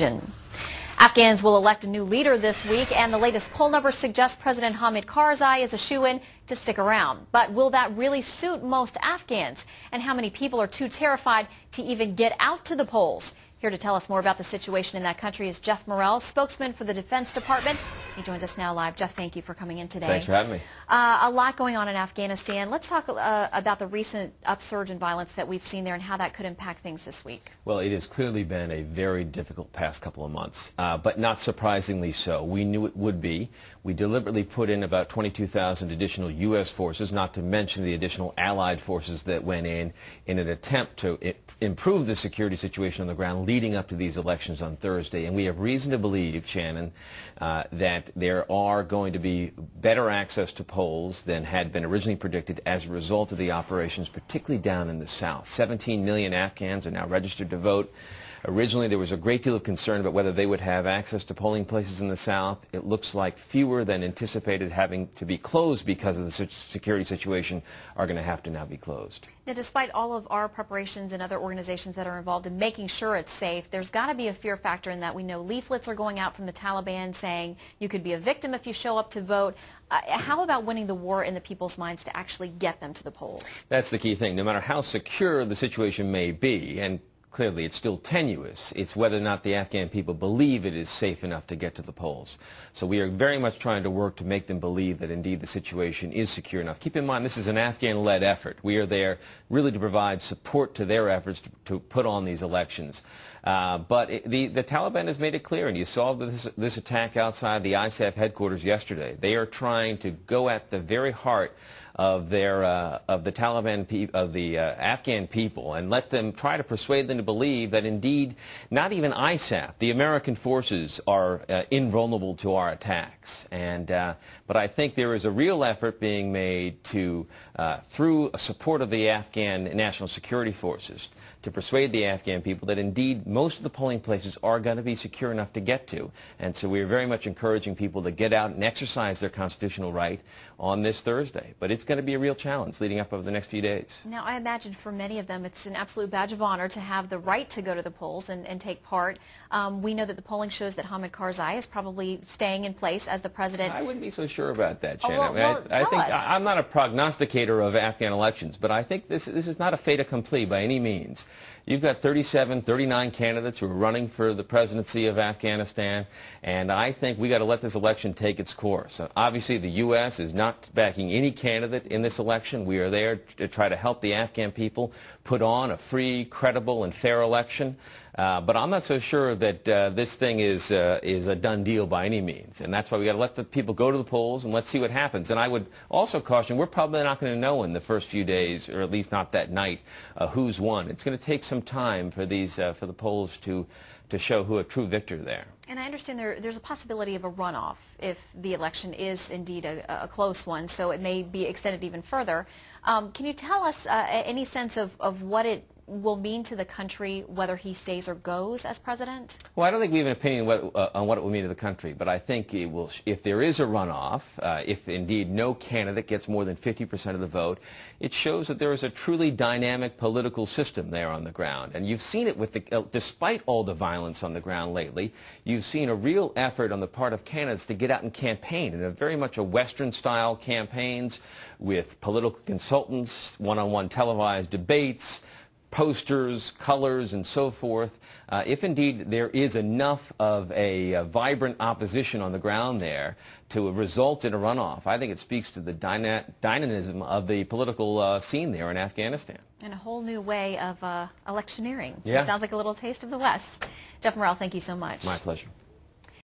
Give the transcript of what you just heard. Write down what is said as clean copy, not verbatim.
Afghans will elect a new leader this week, and the latest poll numbers suggest President Hamid Karzai is a shoo-in to stick around. But will that really suit most Afghans? And how many people are too terrified to even get out to the polls? Here to tell us more about the situation in that country is Jeff Morrell, spokesman for the Defense Department. He joins us now live. Jeff, thank you for coming in today. Thanks for having me. A lot going on in Afghanistan. Let's talk about the recent upsurge in violence that we've seen there and how that could impact things this week. Well, it has clearly been a very difficult past couple of months, but not surprisingly so. We knew it would be. We deliberately put in about 22,000 additional U.S. forces, not to mention the additional allied forces that went in an attempt to improve the security situation on the ground leading up to these elections on Thursday. And we have reason to believe, Shannon, that there are going to be better access to polls than had been originally predicted as a result of the operations, particularly down in the south. 17 million Afghans are now registered to vote. Originally, there was a great deal of concern about whether they would have access to polling places in the south. It looks like fewer than anticipated having to be closed because of the security situation are going to have to now be closed. Now, despite all of our preparations and other organizations that are involved in making sure it's safe, there's got to be a fear factor in that. We know leaflets are going out from the Taliban saying you could be a victim if you show up to vote. How about winning the war in the people's minds to actually get them to the polls? That's the key thing. No matter how secure the situation may be, and clearly it's still tenuous, it's whether or not the Afghan people believe it is safe enough to get to the polls. So we are very much trying to work to make them believe that indeed the situation is secure enough. Keep in mind, this is an Afghan-led effort. We are there really to provide support to their efforts to put on these elections. But the Taliban has made it clear, and you saw this attack outside the ISAF headquarters yesterday. They are trying to go at the very heart of the Taliban, of the Afghan people, and let them try to persuade them to believe that indeed not even ISAF, the American forces, are invulnerable to our attacks. But I think there is a real effort being made to, through support of the Afghan National Security Forces, to persuade the Afghan people that indeed most of the polling places are going to be secure enough to get to. And so we are very much encouraging people to get out and exercise their constitutional right on this Thursday. But it's going to be a real challenge leading up over the next few days. Now, I imagine for many of them it's an absolute badge of honor to have the right to go to the polls and take part. We know that the polling shows that Hamid Karzai is probably staying in place as the president. I wouldn't be so sure about that, Shannon. I think I'm not a prognosticator of Afghan elections, but I think this is not a fait accompli by any means. You've got 37, 39 candidates who are running for the presidency of Afghanistan, and I think we got to let this election take its course. Obviously, the U.S. is not backing any candidate in this election. We are there to try to help the Afghan people put on a free, credible, and fair election. But I'm not so sure that this thing is a done deal by any means, and that's why we got to let the people go to the polls and let's see what happens. And I would also caution, we're probably not going to know in the first few days, or at least not that night, who's won. It's going to take some time for the polls to show who a true victor there. And I understand there's a possibility of a runoff if the election is indeed a close one, so it may be extended even further. Can you tell us any sense of what it will mean to the country whether he stays or goes as president? Well, I don't think we have an opinion on what it will mean to the country, but I think it will, if there is a runoff, if indeed no candidate gets more than 50% of the vote, it shows that there is a truly dynamic political system there on the ground. And you've seen it with despite all the violence on the ground lately, you've seen a real effort on the part of candidates to get out and campaign in a very much a Western-style campaigns with political consultants, one-on-one televised debates, posters, colors, and so forth. If indeed there is enough of a vibrant opposition on the ground there to result in a runoff, I think it speaks to the dynamism of the political scene there in Afghanistan. And a whole new way of electioneering. Yeah. It sounds like a little taste of the West. Jeff Morrell, thank you so much. My pleasure.